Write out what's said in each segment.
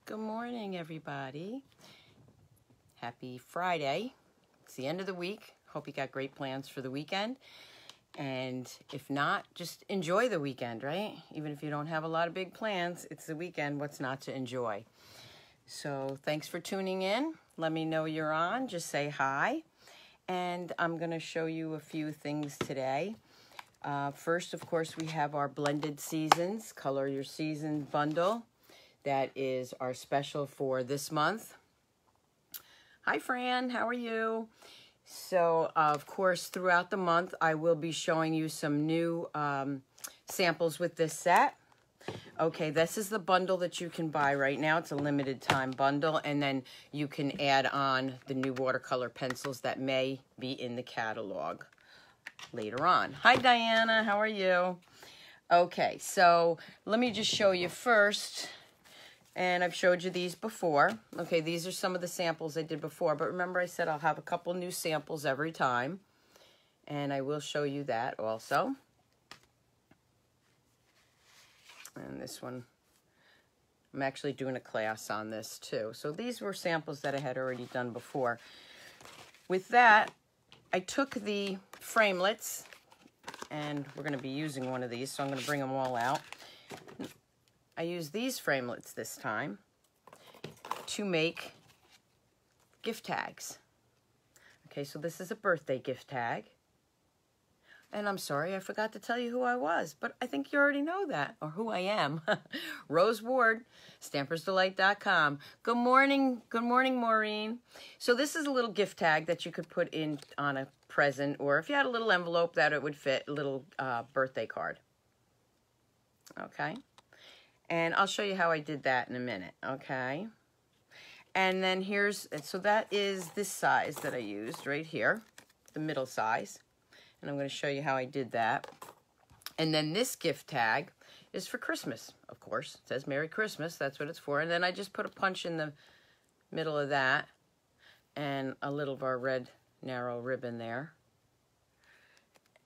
Good morning, everybody. Happy Friday. It's the end of the week. Hope you got great plans for the weekend. And if not, just enjoy the weekend, right? Even if you don't have a lot of big plans, it's the weekend. What's not to enjoy? So thanks for tuning in. Let me know you're on. Just say hi. And I'm going to show you a few things today. First, of course, we have our blended seasons, color your season bundle. That is our special for this month. Hi, Fran. How are you? So, of course, throughout the month, I will be showing you some new samples with this set. Okay, this is the bundle that you can buy right now. It's a limited time bundle, and then you can add on the new watercolor pencils that may be in the catalog later on. Hi, Diana. How are you? Okay, so let me just show you first. And I've showed you these before. Okay, these are some of the samples I did before. But remember I said I'll have a couple new samples every time. And I will show you that also. And this one, I'm actually doing a class on this too. So these were samples that I had already done before. With that, I took the framelits. And we're going to be using one of these. So I'm going to bring them all out. I use these framelits this time to make gift tags. Okay, so this is a birthday gift tag. And I'm sorry, I forgot to tell you who I was, but I think you already know that, or who I am. Rose Ward, Stampersdelight.com. Good morning, Maureen. So this is a little gift tag that you could put in on a present, or if you had a little envelope that it would fit, a little birthday card. Okay. And I'll show you how I did that in a minute, okay? And then so that is this size that I used right here, the middle size. And I'm going to show you how I did that. And then this gift tag is for Christmas, of course. It says Merry Christmas, that's what it's for. And then I just put a punch in the middle of that and a little of our red narrow ribbon there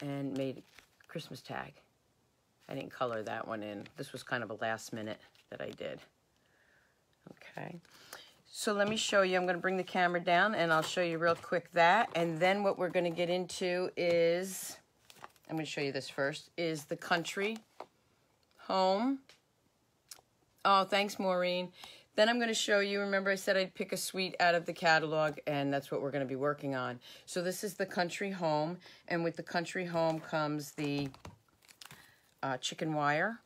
and made a Christmas tag. I didn't color that one in. This was kind of a last minute that I did. Okay. So let me show you. I'm going to bring the camera down and I'll show you real quick that. And then what we're going to get into is, I'm going to show you this first, is the country home. Oh, thanks, Maureen. Then I'm going to show you, remember I said I'd pick a suite out of the catalog, and that's what we're going to be working on. So this is the country home, and with the country home comes the chicken wire.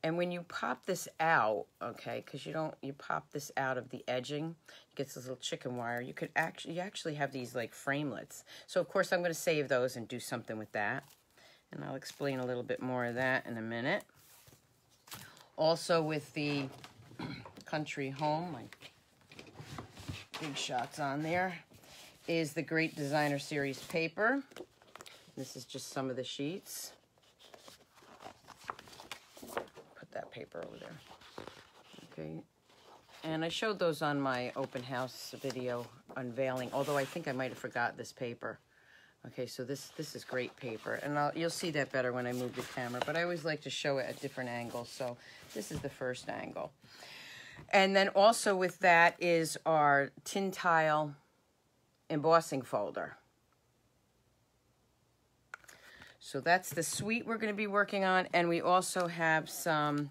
And when you pop this out, okay, because you pop this out of the edging, it gets this little chicken wire. You actually have these like framelits. So of course I'm going to save those and do something with that. And I'll explain a little bit more of that in a minute. Also with the country home, my big shots on there, is the Great Designer Series paper. This is just some of the sheets. Put that paper over there. Okay. And I showed those on my open house video unveiling, although I think I might have forgot this paper. Okay, so this is great paper. And you'll see that better when I move the camera, but I always like to show it at different angles. So this is the first angle. And then also with that is our tin tile embossing folder. So that's the suite we're going to be working on. And we also have some,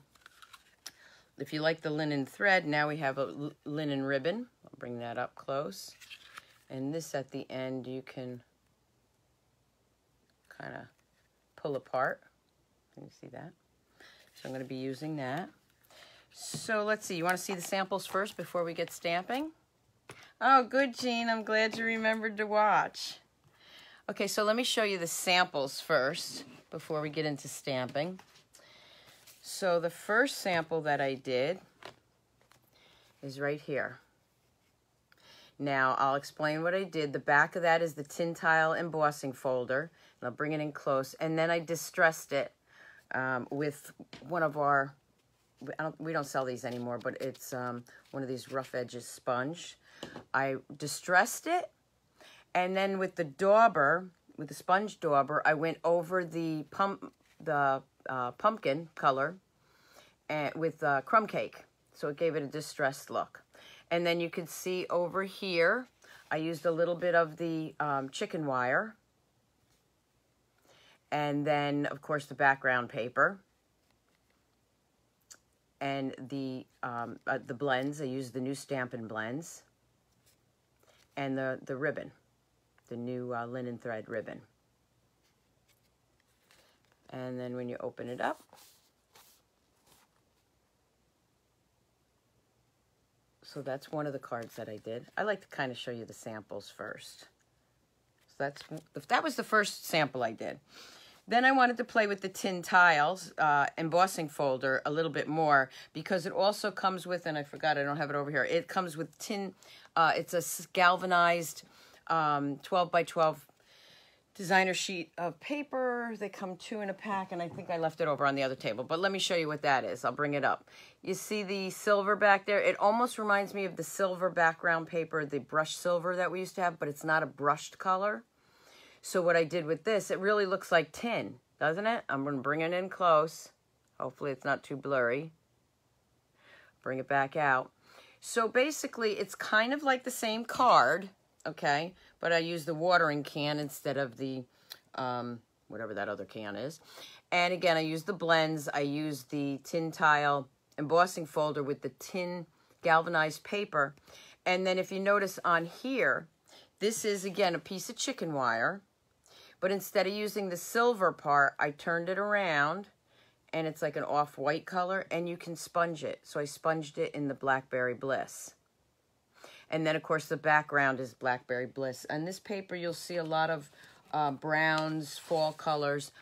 if you like the linen thread, now we have a linen ribbon. I'll bring that up close. And this at the end you can kind of pull apart. Can you see that? So I'm going to be using that. So let's see. You want to see the samples first before we get stamping? Oh, good, Jean. I'm glad you remembered to watch. Okay, so let me show you the samples first before we get into stamping. So the first sample that I did is right here. Now, I'll explain what I did. The back of that is the tin tile embossing folder. And I'll bring it in close. And then I distressed it with one of our, we don't sell these anymore, but it's one of these rough edges sponge. I distressed it. And then with the dauber, with the sponge dauber, I went over the pumpkin color and with crumb cake. So it gave it a distressed look. And then you can see over here, I used a little bit of the chicken wire. And then, of course, the background paper. And the blends, I used the new Stampin' blends. And the ribbon, the new linen thread ribbon. And then when you open it up, so that's one of the cards that I did. I like to kind of show you the samples first. So that was the first sample I did. Then I wanted to play with the tin tiles embossing folder a little bit more because it also comes with, and I forgot I don't have it over here, it comes with tin, it's a galvanized 12 by 12 designer sheet of paper. They come 2 in a pack, and I think I left it over on the other table. But let me show you what that is. I'll bring it up. You see the silver back there? It almost reminds me of the silver background paper, the brushed silver that we used to have, but it's not a brushed color. So what I did with this, it really looks like tin, doesn't it? I'm going to bring it in close. Hopefully it's not too blurry. Bring it back out. So basically, it's kind of like the same card, okay? But I use the watering can instead of the, whatever that other can is. And again, I use the blends. I use the tin tile embossing folder with the tin galvanized paper. And then if you notice on here, this is, again, a piece of chicken wire. But instead of using the silver part, I turned it around. And it's like an off-white color. And you can sponge it. So I sponged it in the Blackberry Bliss. And then, of course, the background is Blackberry Bliss. On this paper, you'll see a lot of browns, fall colors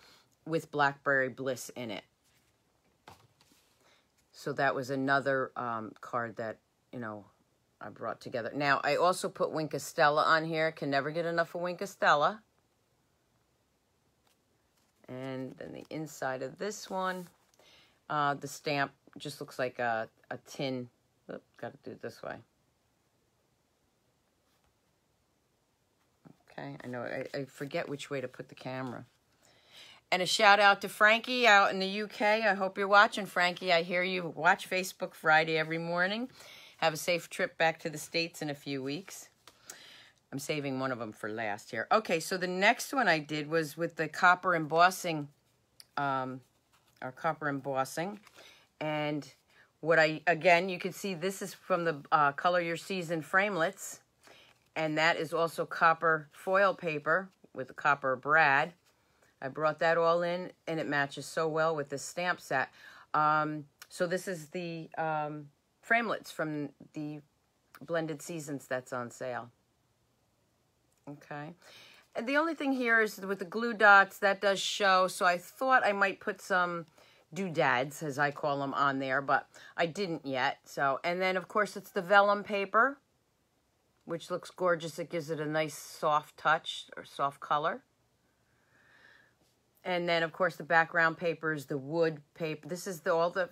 with Blackberry Bliss in it. So that was another card that, you know, I brought together. Now, I also put Wink Stella on here. Can never get enough of Wink Stella. And then the inside of this one, the stamp just looks like a tin. Oops, got to do it this way. Okay, I know, I forget which way to put the camera. And a shout out to Frankie out in the UK. I hope you're watching, Frankie. I hear you watch Facebook Friday every morning. Have a safe trip back to the States in a few weeks. I'm saving one of them for last here. Okay, so the next one I did was with the copper embossing, our copper embossing. And what again, you can see this is from the Color Your Season framelits. And that is also copper foil paper with the copper brad. I brought that all in, and it matches so well with this stamp set. So this is the framelits from the Blended Seasons that's on sale. Okay. And the only thing here is with the glue dots, that does show. So I thought I might put some doodads, as I call them, on there, but I didn't yet. So, and then, of course, it's the vellum paper, which looks gorgeous. It gives it a nice soft touch or soft color. And then, of course, the background paper is the wood paper. This is all the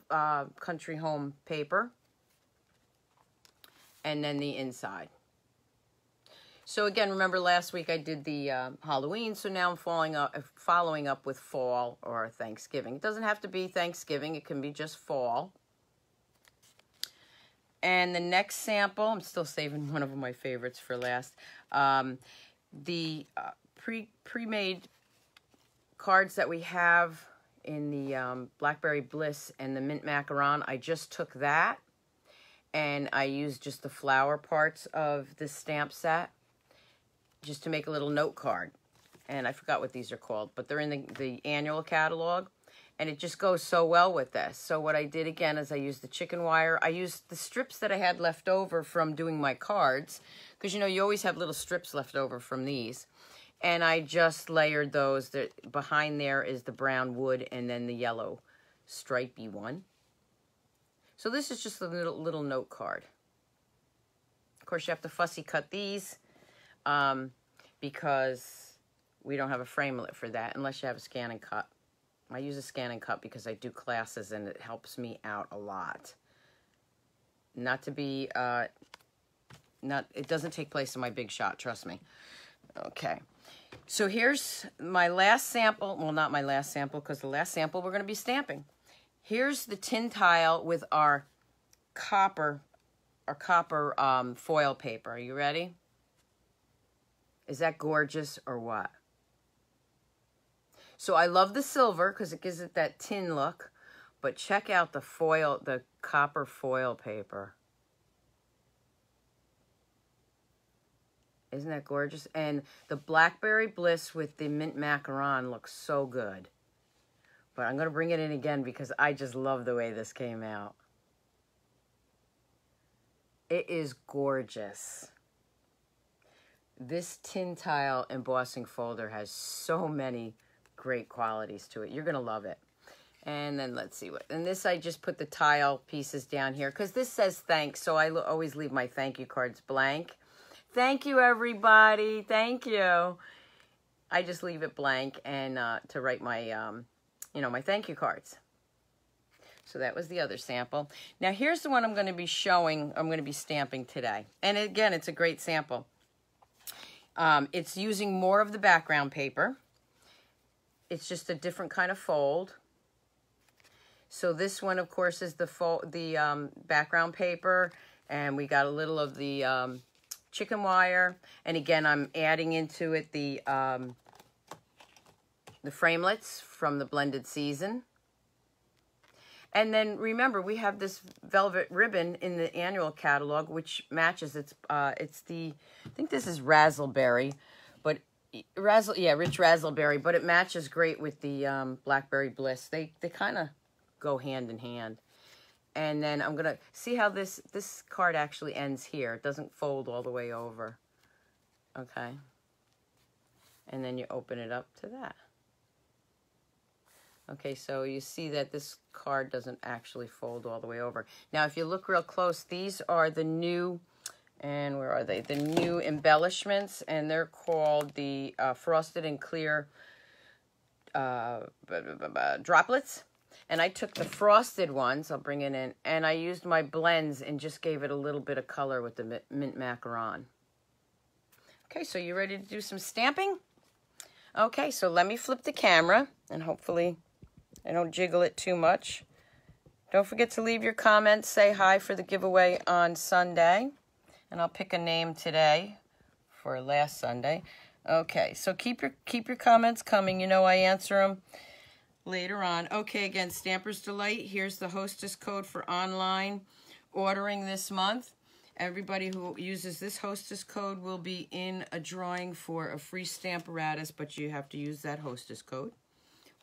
country home paper. And then the inside. So again, remember last week I did the Halloween, so now I'm following up with fall or Thanksgiving. It doesn't have to be Thanksgiving. It can be just fall. And the next sample, I'm still saving one of my favorites for last. The pre-made cards that we have in the Blackberry Bliss and the Mint Macaron, I just took that and I used just the flower parts of this stamp set just to make a little note card. And I forgot what these are called, but they're in the annual catalog. And it just goes so well with this. So what I did again is I used the chicken wire. I used the strips that I had left over from doing my cards. Because, you know, you always have little strips left over from these. And I just layered those. Behind there is the brown wood and then the yellow stripey one. So this is just a little note card. Of course, you have to fussy cut these because we don't have a framelit for that unless you have a scan and cut. I use a scan and cut because I do classes and it helps me out a lot. Not to be, it doesn't take place in my big shot, trust me. Okay, so here's my last sample. Well, not my last sample because the last sample we're going to be stamping. Here's the tin tile with our copper foil paper. Are you ready? Is that gorgeous or what? So I love the silver because it gives it that tin look, but check out the copper foil paper. Isn't that gorgeous? And the Blackberry Bliss with the mint macaron looks so good. But I'm going to bring it in again because I just love the way this came out. It is gorgeous. This tin tile embossing folder has so many great qualities to it. You're going to love it. And then let's see what. And this, I just put the tile pieces down here because this says thanks. So I always leave my thank you cards blank. Thank you, everybody. Thank you. I just leave it blank and to write my, my thank you cards. So that was the other sample. Now here's the one I'm going to be showing. I'm going to be stamping today. And again, it's a great sample. It's using more of the background paper. It's just a different kind of fold. So this one, of course, is the background paper, and we got a little of the chicken wire. And again, I'm adding into it the framelits from the Blended Season. And then remember, we have this velvet ribbon in the annual catalog, which matches. It's the, I think this is Razzleberry, but rich Razzleberry, but it matches great with the Blackberry Bliss. They kind of go hand in hand. And then I'm gonna see how this card actually ends here. It doesn't fold all the way over. Okay. And then you open it up to that. Okay, so you see that this card doesn't actually fold all the way over. Now, if you look real close, these are the new, and where are they? The new embellishments, and they're called the Frosted and Clear Droplets. And I took the frosted ones, I'll bring it in, and I used my blends and just gave it a little bit of color with the mint macaron. Okay, so you ready to do some stamping? Okay, so let me flip the camera, and hopefully I don't jiggle it too much. Don't forget to leave your comments. Say hi for the giveaway on Sunday. And I'll pick a name today for last Sunday. Okay, so keep your comments coming. You know I answer them later on. Okay, again, Stampersdelight. Here's the hostess code for online ordering this month. Everybody who uses this hostess code will be in a drawing for a free Stamparatus, but you have to use that hostess code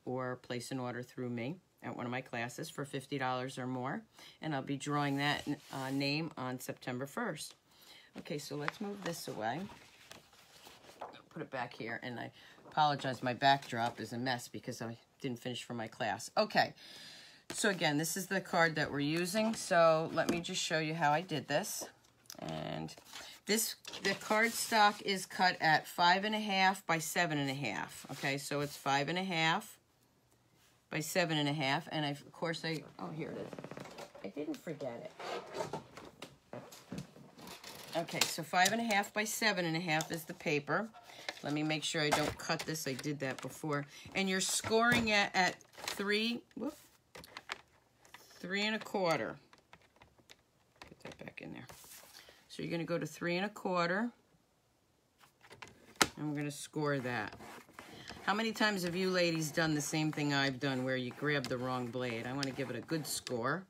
or place an order through me at one of my classes for $50 or more, and I'll be drawing that name on September 1st. Okay, so let's move this away. Put it back here, and I apologize, my backdrop is a mess because I didn't finish for my class. Okay, so again, this is the card that we're using, so let me just show you how I did this. And the cardstock is cut at 5.5 by 7.5. Okay, so it's 5.5 by 7.5, and of course oh, here it is. I didn't forget it. Okay, so 5.5 by 7.5 is the paper. Let me make sure I don't cut this. I did that before. And you're scoring it at 3 1/4. Put that back in there. So you're going to go to 3 1/4, and we're going to score that. How many times have you ladies done the same thing I've done where you grab the wrong blade? I want to give it a good score.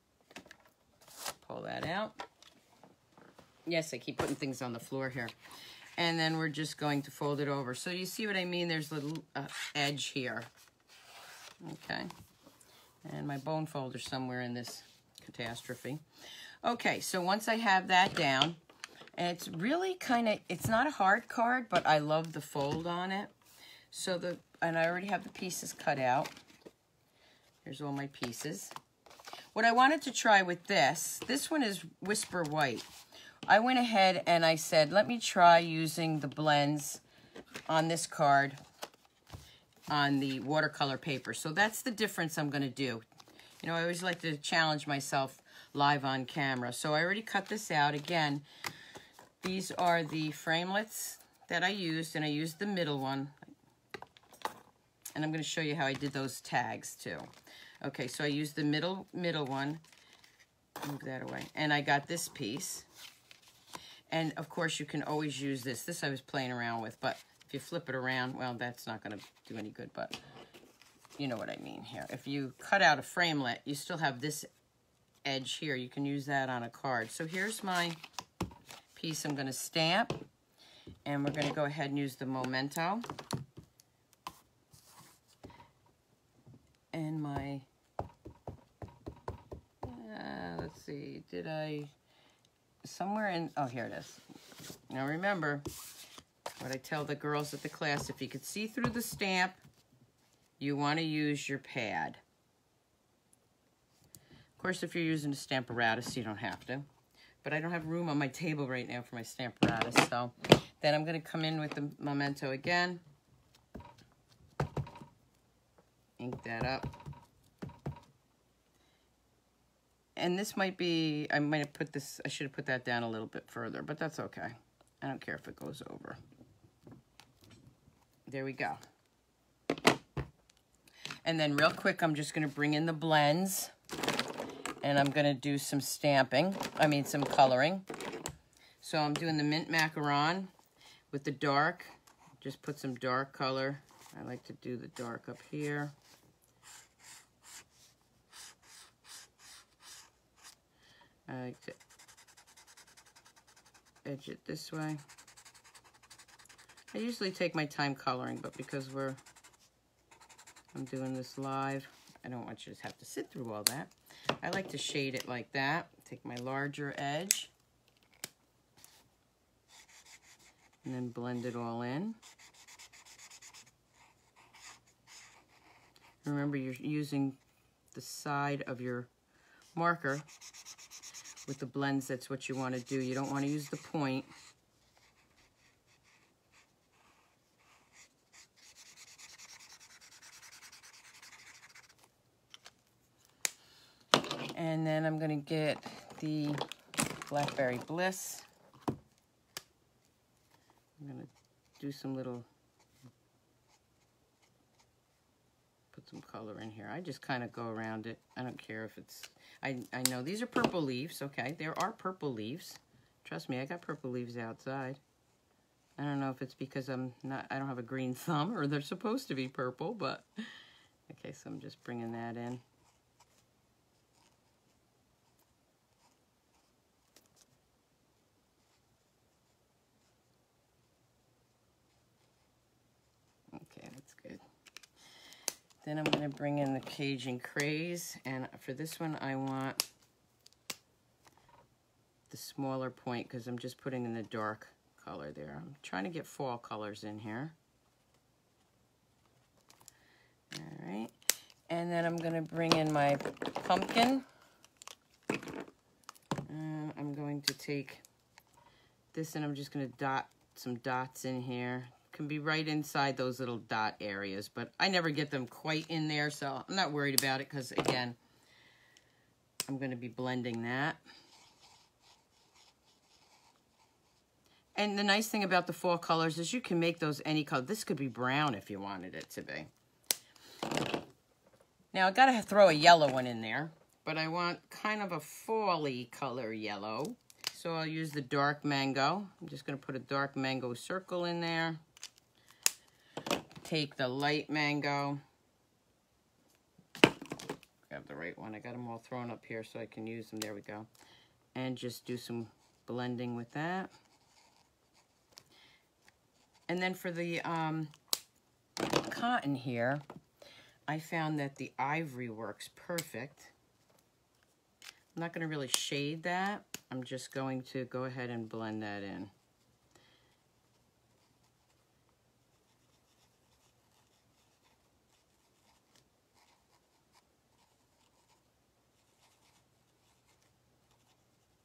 Pull that out. Yes, I keep putting things on the floor here. And then we're just going to fold it over. So you see what I mean? There's a little edge here. Okay. And my bone folder somewhere in this catastrophe. Okay, so once I have that down, and it's really kind of, it's not a hard card, but I love the fold on it. So and I already have the pieces cut out. Here's all my pieces. What I wanted to try with this one is Whisper White. I went ahead and I said, let me try using the blends on this card on the watercolor paper. So that's the difference I'm going to do. You know, I always like to challenge myself live on camera. So I already cut this out. Again, these are the framelits that I used, and I used the middle one. And I'm going to show you how I did those tags too. Okay, so I used the middle one. Move that away. And I got this piece. And of course you can always use this. This I was playing around with, but if you flip it around, well, that's not gonna do any good, but you know what I mean here. If you cut out a framelit, you still have this edge here. You can use that on a card. So here's my piece I'm gonna stamp, and we're gonna go ahead and use the memento. And my, let's see, did I, somewhere in, oh, here it is. Now remember what I tell the girls at the class, if you could see through the stamp, you want to use your pad. Of course, if you're using a Stampersdelight, you don't have to. But I don't have room on my table right now for my Stampersdelight, so then I'm going to come in with the memento again. Ink that up. And this might be, I might have put this, I should have put that down a little bit further, but that's okay. I don't care if it goes over. There we go. And then real quick, I'm just going to bring in the blends. And I'm going to do some stamping. I mean, some coloring. So I'm doing the mint macaron with the dark. Just put some dark color. I like to do the dark up here. I like to edge it this way. I usually take my time coloring, but because I'm doing this live, I don't want you to have to sit through all that. I like to shade it like that. Take my larger edge and then blend it all in. Remember, you're using the side of your marker with the blends. That's what you want to do. You don't want to use the point. And then I'm going to get the Blackberry Bliss. I'm going to do some little, put some color in here. I just kind of go around it. I don't care if it's, I know these are purple leaves. Okay, there are purple leaves. Trust me, I got purple leaves outside. I don't know if it's because I don't have a green thumb, or they're supposed to be purple, but okay, so I'm just bringing that in. Okay, that's good. Then I'm going to bring in the Cajun Craze, and for this one I want the smaller point because I'm just putting in the dark color there. I'm trying to get fall colors in here. All right, and then I'm going to bring in my pumpkin. I'm going to take this and I'm just going to dot some dots in here. Can be right inside those little dot areas, but I never get them quite in there, so I'm not worried about it because, again, I'm going to be blending that. And the nice thing about the fall colors is you can make those any color. This could be brown if you wanted it to be. Now, I've got to throw a yellow one in there, but I want kind of a fall-y color yellow. So I'll use the dark mango. I'm just going to put a dark mango circle in there. Take the light mango. Grab the right one. I got them all thrown up here so I can use them. There we go. And just do some blending with that. And then for the cotton here, I found that the ivory works perfect. I'm not going to really shade that. I'm just going to go ahead and blend that in.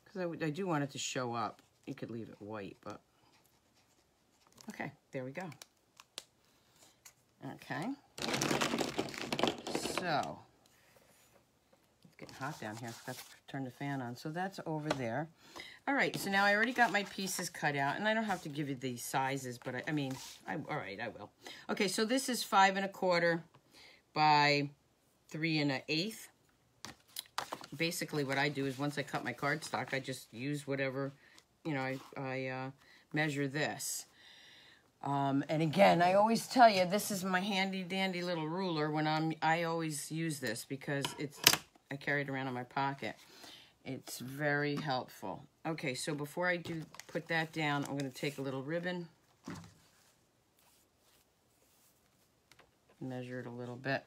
Because I do want it to show up. You could leave it white, but... Okay, there we go. Okay. So... getting hot down here. I forgot to turn the fan on. So that's over there. All right, so now I already got my pieces cut out, and I don't have to give you the sizes, but I mean, all right, I will. Okay, so this is 5 1/4 by 3 1/8. Basically what I do is once I cut my cardstock, I just use whatever, you know, I measure this. And again, I always tell you, this is my handy dandy little ruler when I always use this because I carry it around in my pocket. It's very helpful. Okay, so before I put that down, I'm going to take a little ribbon, measure it a little bit.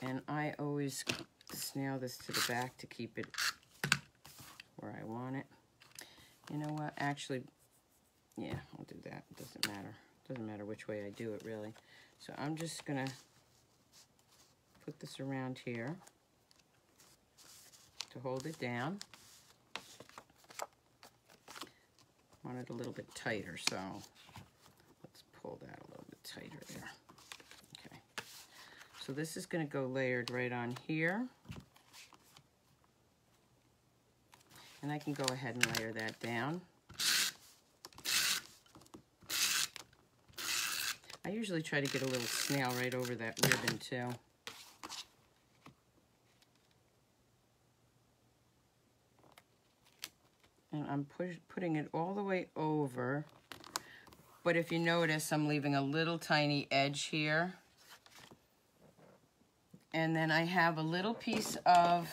And I always snail this to the back to keep it where I want it. You know what? Actually, yeah, I'll do that. It doesn't matter. Doesn't matter which way I do it, really. So I'm just going to put this around here to hold it down. I want it a little bit tighter, so let's pull that a little bit tighter there. Okay. So this is going to go layered right on here. And I can go ahead and layer that down. I usually try to get a little snail right over that ribbon too. And I'm putting it all the way over. But if you notice, I'm leaving a little tiny edge here. And then I have a little piece of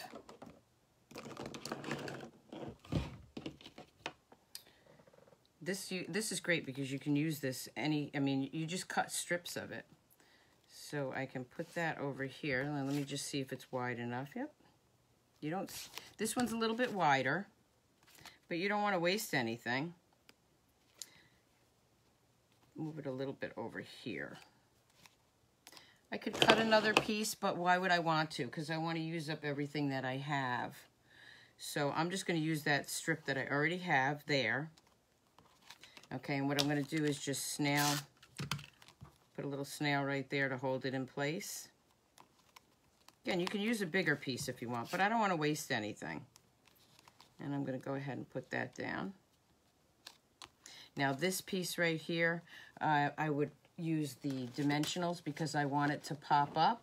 this is great because you can use this you just cut strips of it. So I can put that over here. Let me just see if it's wide enough. Yep. This one's a little bit wider, but you don't want to waste anything. Move it a little bit over here. I could cut another piece, but why would I want to? Because I want to use up everything that I have. So I'm just going to use that strip that I already have there. Okay, and what I'm going to do is just put a little snail right there to hold it in place. Again, you can use a bigger piece if you want, but I don't want to waste anything. And I'm going to go ahead and put that down. Now this piece right here, I would use the dimensionals because I want it to pop up,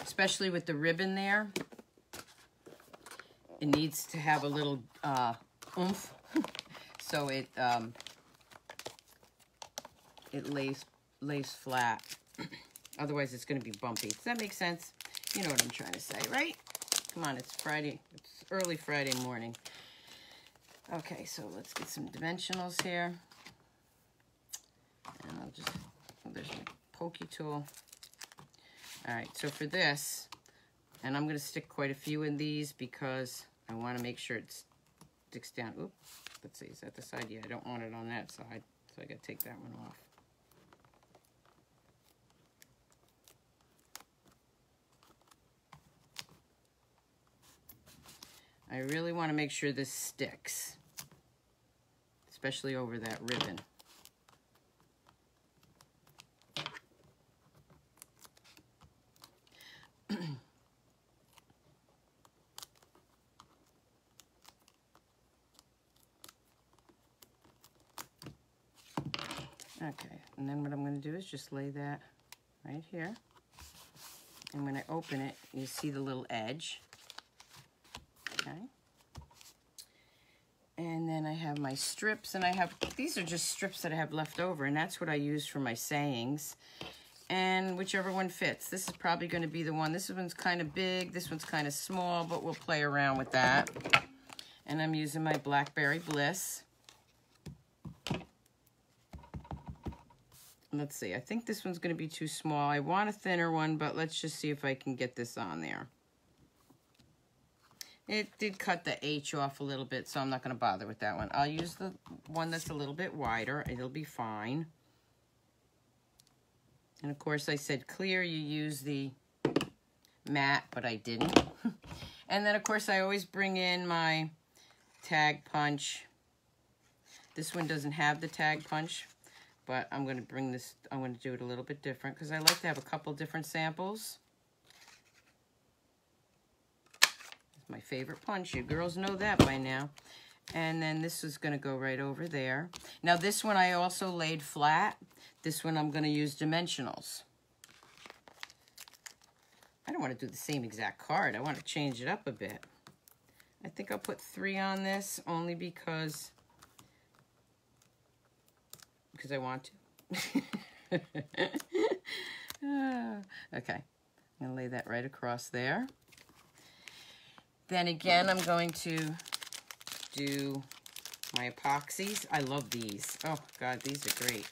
especially with the ribbon there. It needs to have a little oomph, so it lays flat. Otherwise, it's going to be bumpy. Does that make sense? You know what I'm trying to say, right? Come on, it's Friday. It's early Friday morning. Okay, so let's get some dimensionals here. And there's my pokey tool. All right, so for this, and I'm going to stick quite a few in these because I want to make sure it sticks down. Oop, let's see, is that the side? Yeah, I don't want it on that side, so I got to take that one off. I really want to make sure this sticks, especially over that ribbon. Okay, and then what I'm going to do is just lay that right here. And when I open it, you see the little edge. Okay. And then I have my strips, and these are just strips that I have left over, and that's what I use for my sayings. And whichever one fits. This is probably going to be the one. This one's kind of big, this one's kind of small, but we'll play around with that. And I'm using my Blackberry Bliss. Let's see, I think this one's going to be too small. I want a thinner one, but let's just see if I can get this on there. It did cut the H off a little bit, so I'm not going to bother with that one. I'll use the one that's a little bit wider. It'll be fine. And of course, I said clear, you use the matte, but I didn't. And then, of course, I always bring in my tag punch. This one doesn't have the tag punch, but I'm going to do it a little bit different because I like to have a couple different samples. It's my favorite punch. You girls know that by now. And then this is going to go right over there. Now this one I also laid flat. This one I'm going to use dimensionals. I don't want to do the same exact card. I want to change it up a bit. I think I'll put 3 on this only because I want to. Okay, I'm going to lay that right across there. Then again, I'm going to do my epoxies. I love these. Oh God, these are great.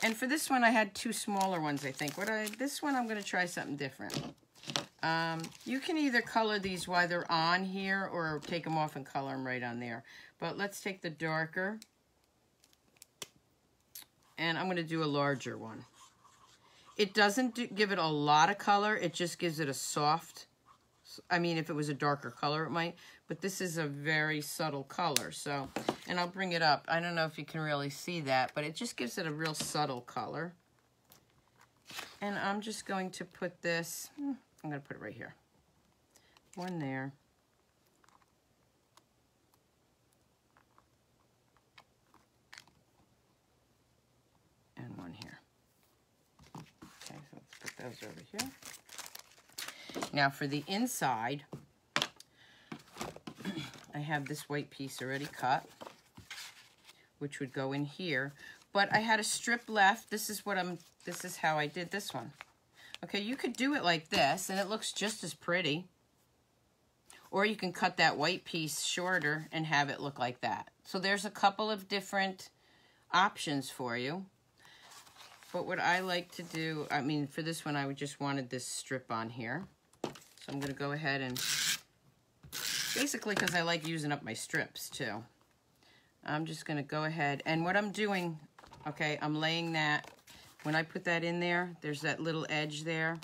And for this one, I had 2 smaller ones, I think. This one, I'm going to try something different. You can either color these while they're on here or take them off and color them right on there. But let's take the darker. And I'm going to do a larger one. It doesn't give it a lot of color. It just gives it a soft, I mean, if it was a darker color, it might. But this is a very subtle color. So, and I'll bring it up. I don't know if you can really see that, but it just gives it a real subtle color. And I'm just going to put this, I'm going to put it right here. One there. And one here. Okay, so let's put those over here. Now for the inside, I have this white piece already cut, which would go in here. But I had a strip left. This is how I did this one. Okay, you could do it like this, and it looks just as pretty. Or you can cut that white piece shorter and have it look like that. So there's a couple of different options for you. But what I like to do, I mean, for this one, I just wanted this strip on here. So I'm going to go ahead and, basically because I like using up my strips too. I'm just going to go ahead, and what I'm doing, okay, I'm laying that, when I put that in there, there's that little edge there.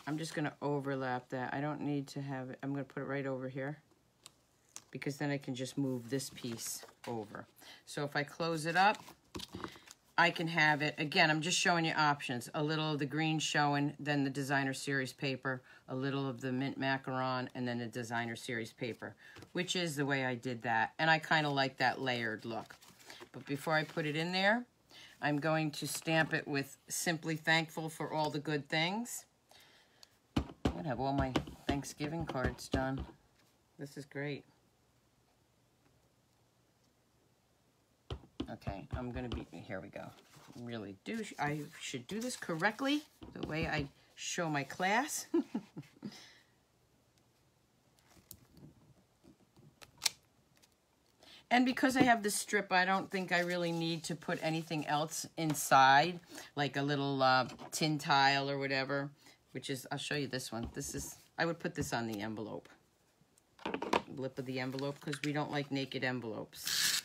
I'm just going to overlap that. I don't need to have it, I'm going to put it right over here, because then I can just move this piece over. So if I close it up, I can have it, again, I'm just showing you options. A little of the green showing, then the designer series paper, a little of the mint macaron, and then the designer series paper, which is the way I did that. And I kind of like that layered look. But before I put it in there, I'm going to stamp it with Simply Thankful for All the Good Things. I'm going to have all my Thanksgiving cards done. This is great. Okay, I'm going to be, here we go. Really do, I should do this correctly, the way I show my class. And because I have this strip, I don't think I really need to put anything else inside, like a little tin tile or whatever, which is, I'll show you this one. This is, I would put this on the envelope, lip of the envelope, because we don't like naked envelopes.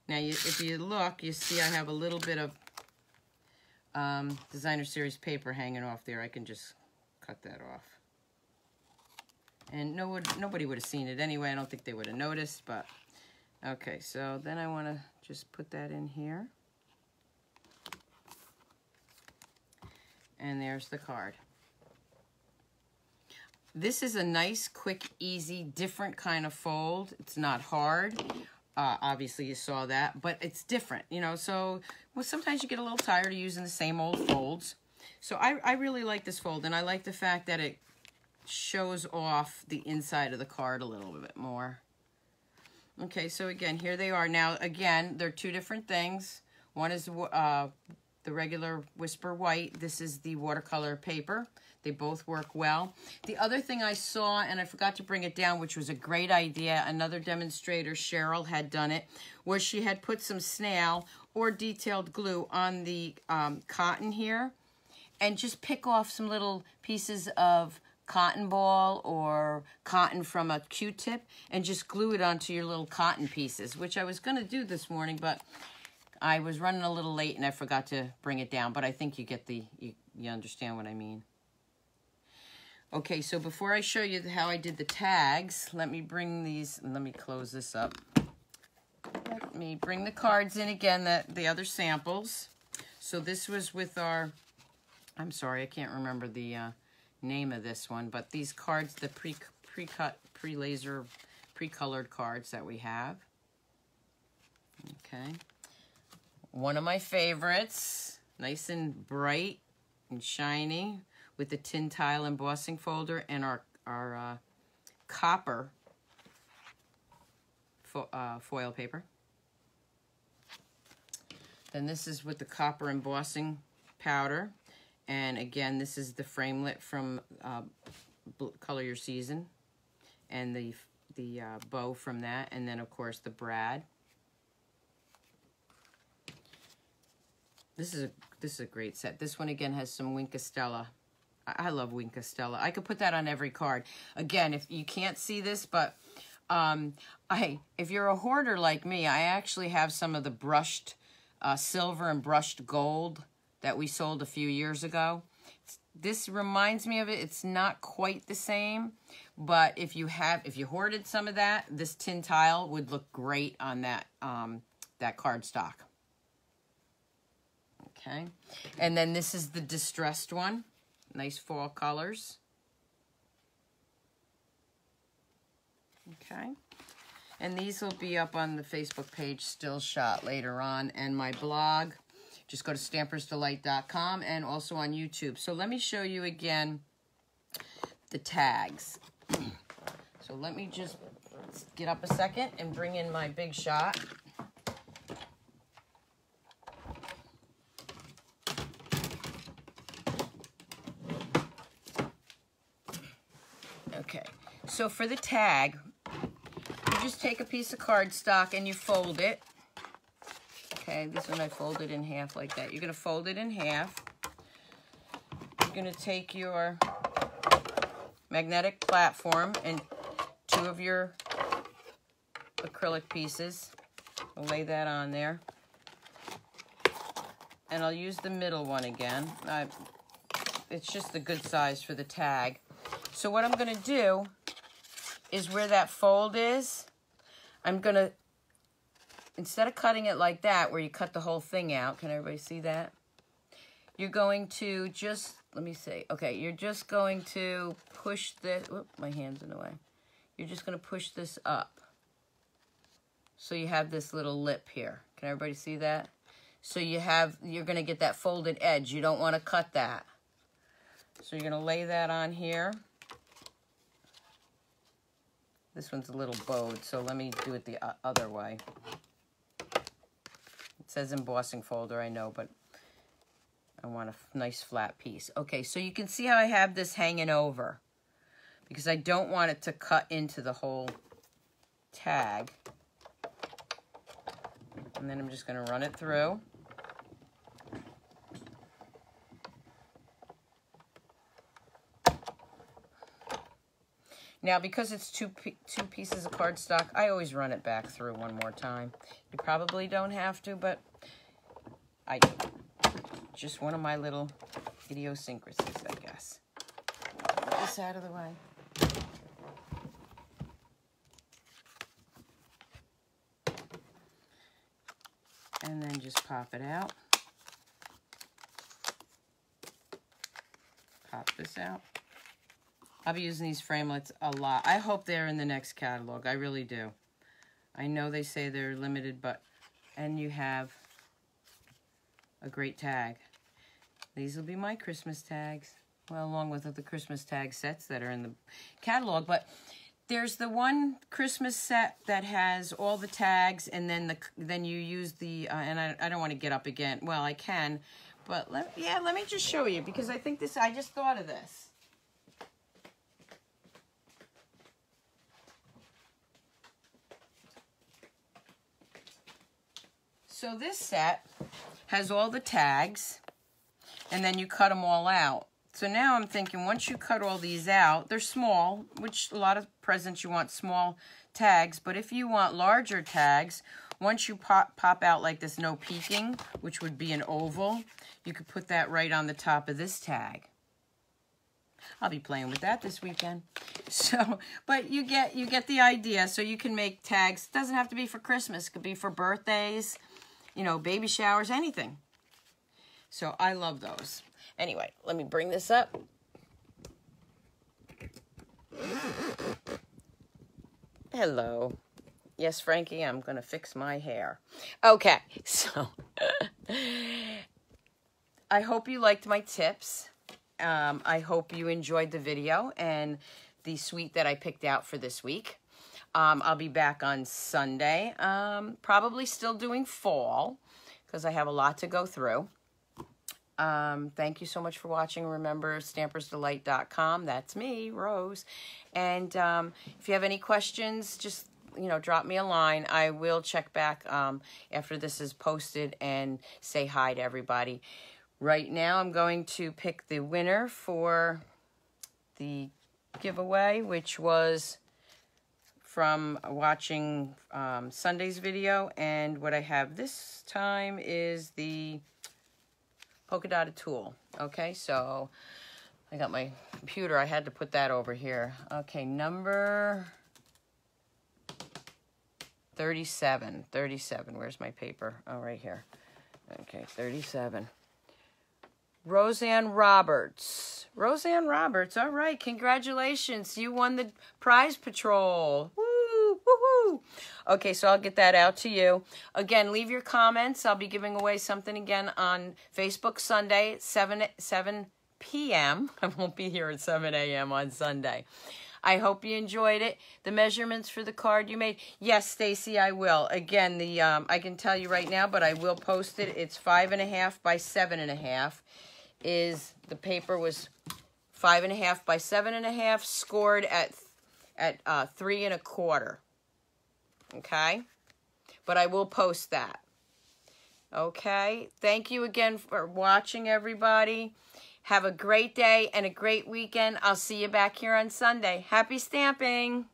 Now, if you look, you see I have a little bit of designer series paper hanging off there. I can just cut that off. And nobody would have seen it anyway. I don't think they would have noticed, but okay. So then I want to just put that in here. And there's the card. This is a nice, quick, easy, different kind of fold. It's not hard. Obviously you saw that, but it's different, you know, so well, sometimes you get a little tired of using the same old folds. So I really like this fold, and I like the fact that it shows off the inside of the card a little bit more. Okay, so again, here they are. Now, again, they're 2 different things. One is the regular Whisper White. This is the watercolor paper. They both work well. The other thing I saw, and I forgot to bring it down, which was a great idea, another demonstrator, Cheryl, had done it, where she had put some snail or detailed glue on the cotton here, and just pick off some little pieces of cotton ball or cotton from a Q-tip and just glue it onto your little cotton pieces, which I was going to do this morning, but I was running a little late and I forgot to bring it down, but I think you get the, you understand what I mean. Okay, so before I show you how I did the tags, let me bring these, let me close this up. Let me bring the cards in again, the other samples. So this was with our, I'm sorry, I can't remember the name of this one, but these cards, the pre-cut, pre-laser pre-colored cards that we have. Okay. One of my favorites, nice and bright and shiny with the tin tile embossing folder and our copper foil paper. Then this is with the copper embossing powder. And again, this is the framelit from Color Your Season, and the bow from that, and then of course the brad. This is a great set. This one again has some Wink Stella. I love Wink Stella. I could put that on every card. Again, if you can't see this, but if you're a hoarder like me, I actually have some of the brushed silver and brushed gold that we sold a few years ago. This reminds me of it. It's not quite the same, but if you hoarded some of that, this tin tile would look great on that that cardstock. Okay, and then this is the distressed one. Nice fall colors. Okay, and these will be up on the Facebook page, Still Shot, later on, and my blog. Just go to Stampersdelight.com and also on YouTube. So let me show you again the tags. So let me just get up a second and bring in my big shot. Okay, so for the tag, you just take a piece of cardstock and you fold it. Okay, this one I folded in half like that. You're going to fold it in half. You're going to take your magnetic platform and two of your acrylic pieces. I'll lay that on there. And I'll use the middle one again. It's just a good size for the tag. So what I'm going to do is where that fold is, I'm going to, instead of cutting it like that, where you cut the whole thing out, can everybody see that? You're going to just, let me see. Okay, you're just going to push this, whoop, my hand's in the way. You're just going to push this up. So you have this little lip here. Can everybody see that? So you're going to get that folded edge. You don't want to cut that. So you're going to lay that on here. This one's a little bowed, so let me do it the other way. It says embossing folder, I know, but I want a nice flat piece. Okay, so you can see how I have this hanging over because I don't want it to cut into the whole tag. And then I'm just going to run it through. Now, because it's two pieces of cardstock, I always run it back through one more time. You probably don't have to, but I do. Just one of my little idiosyncrasies, I guess. Get this out of the way. And then just pop it out. Pop this out. I'll be using these framelits a lot. I hope they're in the next catalog. I really do. I know they say they're limited, but... And you have a great tag. These will be my Christmas tags. Well, along with the Christmas tag sets that are in the catalog. But there's the one Christmas set that has all the tags, and then you use the... and I don't want to get up again. Well, I can. But let me just show you, because I think I just thought of this. So this set has all the tags, and then you cut them all out. So now I'm thinking, once you cut all these out, they're small, which a lot of presents you want small tags, but if you want larger tags, once you pop out like this no peeking, which would be an oval, you could put that right on the top of this tag. I'll be playing with that this weekend. So, but you get the idea. So you can make tags. It doesn't have to be for Christmas. It could be for birthdays, you know, baby showers, anything. So I love those. Anyway, let me bring this up. Hello. Yes, Frankie, I'm going to fix my hair. Okay, so I hope you liked my tips. I hope you enjoyed the video and the suite that I picked out for this week. I'll be back on Sunday, probably still doing fall because I have a lot to go through. Thank you so much for watching. Remember, Stampersdelight.com. That's me, Rose. And if you have any questions, just, you know, drop me a line. I will check back after this is posted and say hi to everybody. Right now, I'm going to pick the winner for the giveaway, which was from watching Sunday's video. And what I have this time is the polka dotted tulle. Okay, so I got my computer. I had to put that over here. Okay, number 37. 37. Where's my paper? Oh, right here. Okay, 37. Roseanne Roberts. Roseanne Roberts. All right, congratulations. You won the prize patrol. Woo! Woohoo! Okay, so I'll get that out to you. Again, leave your comments. I'll be giving away something again on Facebook Sunday at 7 p.m. I won't be here at 7 a.m. on Sunday. I hope you enjoyed it. The measurements for the card you made. Yes, Stacy, I will. Again, the I can tell you right now, but I will post it. It's 5.5 by 7.5. The paper was 5.5 by 7.5, scored at 3 1/4. Okay, but I will post that. Okay, thank you again for watching, everybody. Have a great day and a great weekend. I'll see you back here on Sunday. Happy stamping!